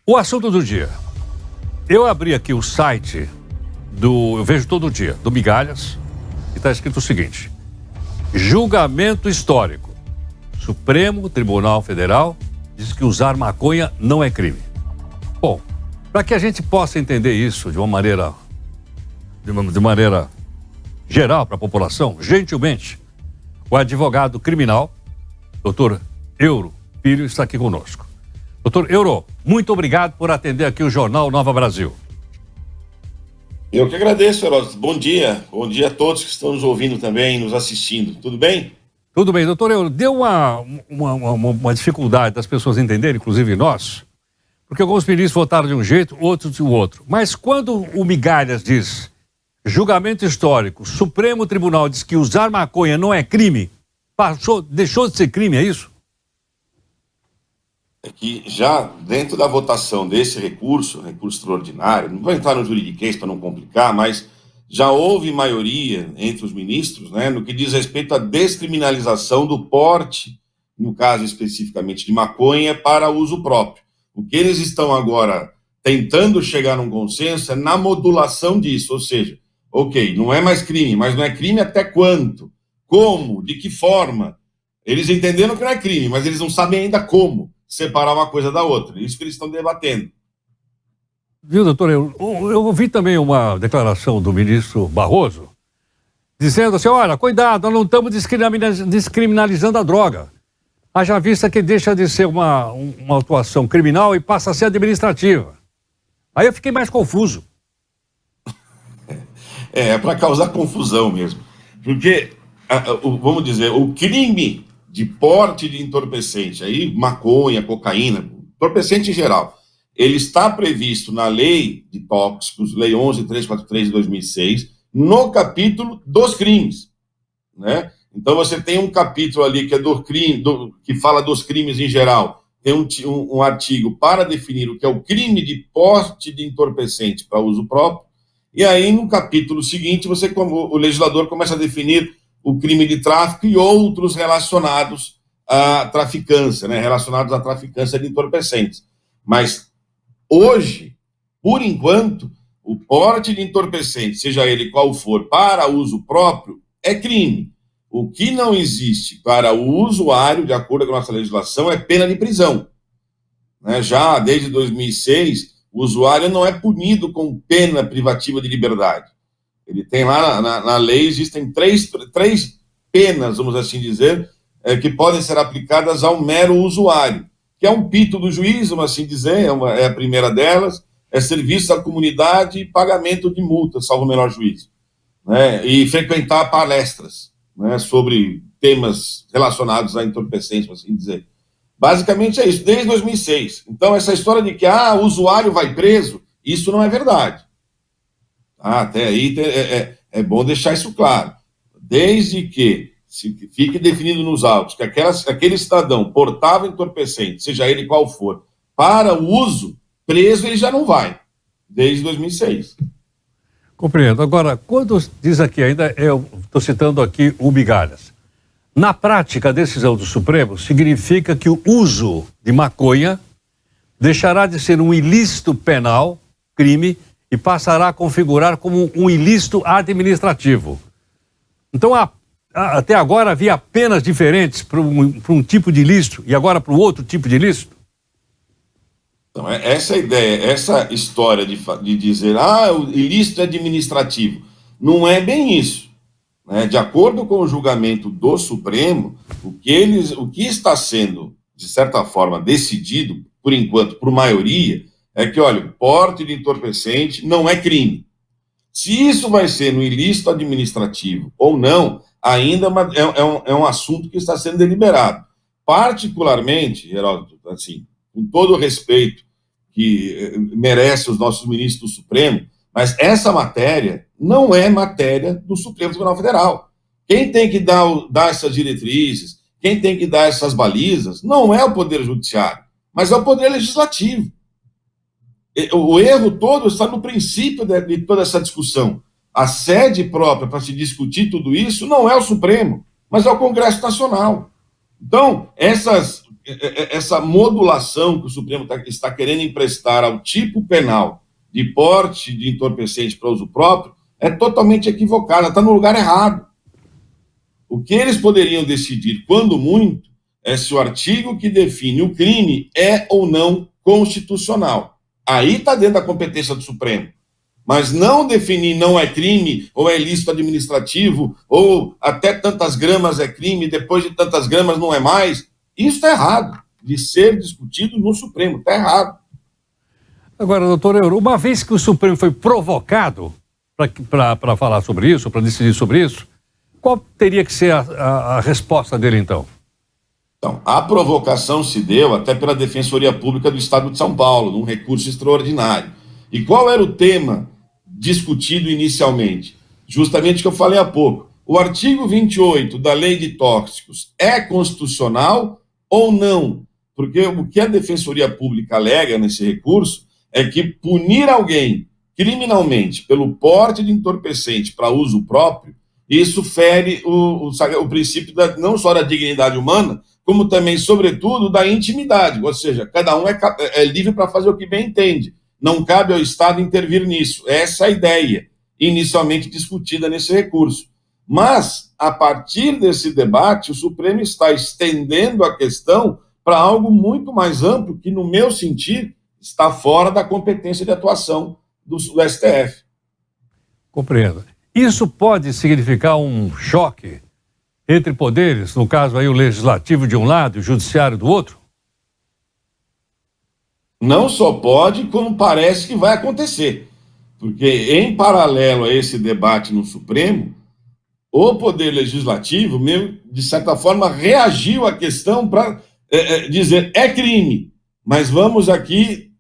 O assunto do dia. Eu abri aqui o site eu vejo todo dia, do Migalhas, e está escrito o seguinte: julgamento histórico. Supremo Tribunal Federal diz que usar maconha não é crime. Bom, para que a gente possa entender isso de maneira geral para a população, gentilmente, o advogado criminal, doutor Euro Filho, está aqui conosco. Doutor Euro, muito obrigado por atender aqui o Jornal Nova Brasil. Eu que agradeço, Heródoto. Bom dia a todos que estão nos ouvindo também, nos assistindo. Tudo bem? Tudo bem, doutor Euro. Deu uma dificuldade das pessoas entenderem, inclusive nós, porque alguns ministros votaram de um jeito, outros de outro. Mas quando o Migalhas diz julgamento histórico, Supremo Tribunal diz que usar maconha não é crime, deixou de ser crime, é isso? É que já dentro da votação desse recurso extraordinário, não vou entrar no juridiquês para não complicar, mas já houve maioria entre os ministros, né, no que diz respeito à descriminalização do porte, no caso especificamente de maconha, para uso próprio. O que eles estão agora tentando chegar num consenso é na modulação disso, ou seja, ok, não é mais crime, mas não é crime até quanto? Como? De que forma? Eles entenderam que não é crime, mas eles não sabem ainda como separar uma coisa da outra. Isso que eles estão debatendo. Viu, doutor? Eu ouvi também uma declaração do ministro Barroso dizendo assim, olha, cuidado, nós não estamos descriminalizando a droga. Haja vista que deixa de ser uma atuação criminal e passa a ser administrativa. Aí eu fiquei mais confuso. É para causar confusão mesmo. Porque, vamos dizer, o crime de porte de entorpecente, aí maconha, cocaína, entorpecente em geral, ele está previsto na lei de tóxicos, lei 11.343 de 2006, no capítulo dos crimes, né? Então você tem um capítulo ali que é do crime, que fala dos crimes em geral, tem um artigo para definir o que é o crime de porte de entorpecente para uso próprio, e aí no capítulo seguinte o legislador começa a definir o crime de tráfico e outros relacionados à traficância, né? Relacionados à traficância de entorpecentes. Mas hoje, por enquanto, o porte de entorpecente, seja ele qual for, para uso próprio, é crime. O que não existe para o usuário, de acordo com a nossa legislação, é pena de prisão, né? Já desde 2006, o usuário não é punido com pena privativa de liberdade. Ele tem lá na lei, existem três penas, vamos assim dizer, que podem ser aplicadas ao mero usuário, que é um pito do juiz, vamos assim dizer, é a primeira delas, é serviço à comunidade e pagamento de multa, salvo o menor juízo, né? E frequentar palestras, né, sobre temas relacionados a entorpecentes, vamos assim dizer. Basicamente é isso, desde 2006. Então, essa história de que o usuário vai preso, isso não é verdade. Até aí é bom deixar isso claro. Desde que fique definido nos autos que aquele cidadão portava entorpecente, seja ele qual for, para o uso, preso ele já não vai, desde 2006. Compreendo. Agora, quando diz aqui ainda, eu estou citando aqui o Migalhas, na prática, a decisão do Supremo significa que o uso de maconha deixará de ser um ilícito penal, crime, e passará a configurar como um ilícito administrativo. Então, até agora havia penas diferentes para um tipo de ilícito e agora para o outro tipo de ilícito? Então, essa ideia, essa história de dizer, o ilícito administrativo, não é bem isso, né? De acordo com o julgamento do Supremo, o que está sendo, de certa forma, decidido, por enquanto, por maioria, é que, olha, o porte de entorpecente não é crime. Se isso vai ser no ilícito administrativo ou não, ainda é um assunto que está sendo deliberado. Particularmente, Heródoto, assim, com todo o respeito que merece os nossos ministros do Supremo, mas essa matéria não é matéria do Supremo Tribunal Federal. Quem tem que dar essas diretrizes, quem tem que dar essas balizas, não é o Poder Judiciário, mas é o Poder Legislativo. O erro todo está no princípio de toda essa discussão. A sede própria para se discutir tudo isso não é o Supremo, mas é o Congresso Nacional. Então, essa modulação que o Supremo está querendo emprestar ao tipo penal de porte de entorpecente para uso próprio é totalmente equivocada, está no lugar errado. O que eles poderiam decidir, quando muito, é se o artigo que define o crime é ou não constitucional. Aí está dentro da competência do Supremo. Mas não definir não é crime, ou é ilícito administrativo, ou até tantas gramas é crime, depois de tantas gramas não é mais. Isso está errado de ser discutido no Supremo, está errado. Agora, doutor Euro, uma vez que o Supremo foi provocado para falar sobre isso, para decidir sobre isso, qual teria que ser a resposta dele, então? Então, a provocação se deu até pela Defensoria Pública do Estado de São Paulo, num recurso extraordinário. E qual era o tema discutido inicialmente? Justamente o que eu falei há pouco. O artigo 28 da Lei de Tóxicos é constitucional ou não? Porque o que a Defensoria Pública alega nesse recurso é que punir alguém criminalmente pelo porte de entorpecente para uso próprio, isso fere o princípio não só da dignidade humana, como também, sobretudo, da intimidade. Ou seja, cada um é livre para fazer o que bem entende. Não cabe ao Estado intervir nisso. Essa é a ideia inicialmente discutida nesse recurso. Mas, a partir desse debate, o Supremo está estendendo a questão para algo muito mais amplo, que, no meu sentir, está fora da competência de atuação do STF. Compreendo. Isso pode significar um choque entre poderes, no caso aí o legislativo de um lado e o judiciário do outro? Não só pode, como parece que vai acontecer. Porque, em paralelo a esse debate no Supremo, o Poder Legislativo, mesmo, de certa forma, reagiu à questão para dizer, é crime, mas vamos aqui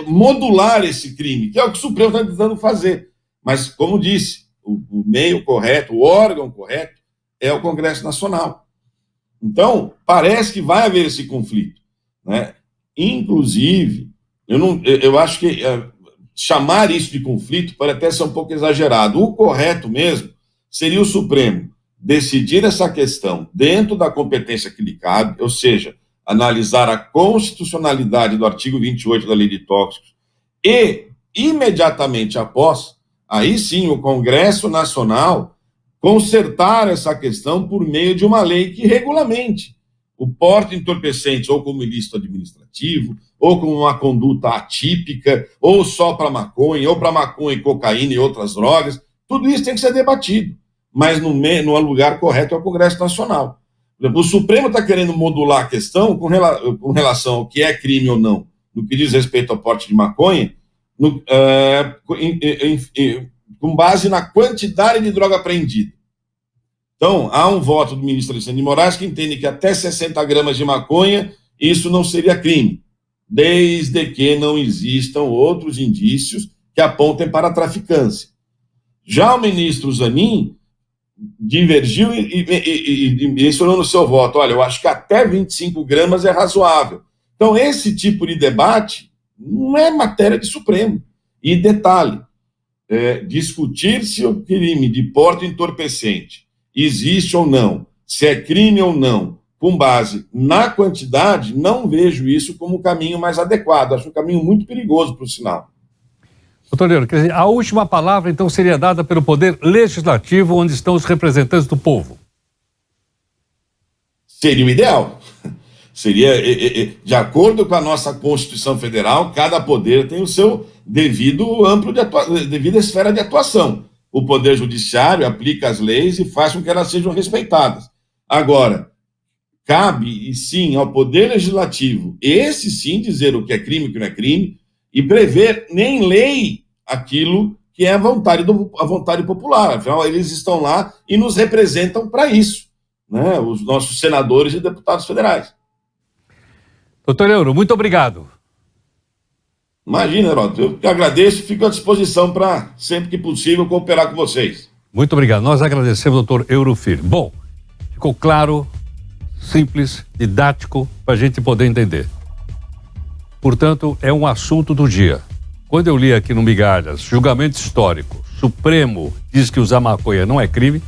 modular esse crime, que é o que o Supremo está tentando fazer. Mas, como disse, o meio correto, o órgão correto, é o Congresso Nacional. Então, parece que vai haver esse conflito, né? Inclusive, eu acho que chamar isso de conflito pode até ser um pouco exagerado. O correto mesmo seria o Supremo decidir essa questão dentro da competência que lhe cabe, ou seja, analisar a constitucionalidade do artigo 28 da Lei de Tóxicos e, imediatamente após, aí sim, o Congresso Nacional consertar essa questão por meio de uma lei que regulamente o porte de entorpecentes ou como ilícito administrativo, ou como uma conduta atípica, ou só para maconha, ou para maconha e cocaína e outras drogas. Tudo isso tem que ser debatido, mas no lugar correto é o Congresso Nacional. Por exemplo, o Supremo está querendo modular a questão com relação ao que é crime ou não, no que diz respeito ao porte de maconha, com base na quantidade de droga apreendida. Então, há um voto do ministro Alexandre de Moraes que entende que até 60 gramas de maconha, isso não seria crime, desde que não existam outros indícios que apontem para a traficância. Já o ministro Zanin divergiu e mencionou no seu voto, olha, eu acho que até 25 gramas é razoável. Então, esse tipo de debate não é matéria de Supremo. E detalhe, discutir se o crime de porte entorpecente existe ou não, se é crime ou não, com base na quantidade, não vejo isso como o caminho mais adequado. Acho um caminho muito perigoso, por sinal. Doutor Leandro, quer dizer, a última palavra, então, seria dada pelo Poder Legislativo, onde estão os representantes do povo. Seria o ideal. Seria, de acordo com a nossa Constituição Federal, cada poder tem o seu devido devida esfera de atuação. O Poder Judiciário aplica as leis e faz com que elas sejam respeitadas. Agora, cabe, sim, ao Poder Legislativo, esse sim, dizer o que é crime e o que não é crime, e prever nem lei aquilo que é a vontade popular. Afinal, eles estão lá e nos representam para isso, né? Os nossos senadores e deputados federais. Doutor Euro, muito obrigado. Imagina, Heródoto, eu que agradeço e fico à disposição para, sempre que possível, cooperar com vocês. Muito obrigado. Nós agradecemos, doutor Euro Filho. Bom, ficou claro, simples, didático, para a gente poder entender. Portanto, é um assunto do dia. Quando eu li aqui no Migalhas, julgamento histórico, Supremo diz que usar maconha não é crime,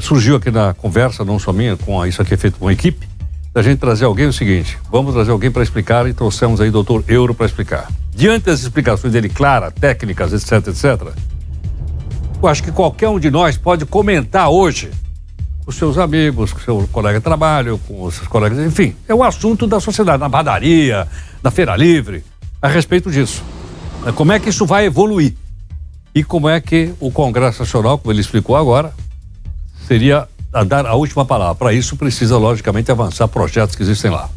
surgiu aqui na conversa, não só minha, isso aqui é feito com a equipe, da gente trazer alguém o seguinte, vamos trazer alguém para explicar e trouxemos aí o doutor Euro para explicar. Diante das explicações dele claras, técnicas, etc, etc, eu acho que qualquer um de nós pode comentar hoje com os seus amigos, com o seu colega de trabalho, com os seus colegas, enfim, é o assunto da sociedade, na padaria, na feira livre, a respeito disso. Como é que isso vai evoluir? E como é que o Congresso Nacional, como ele explicou agora, seria a dar a última palavra. Para isso precisa, logicamente, avançar projetos que existem lá.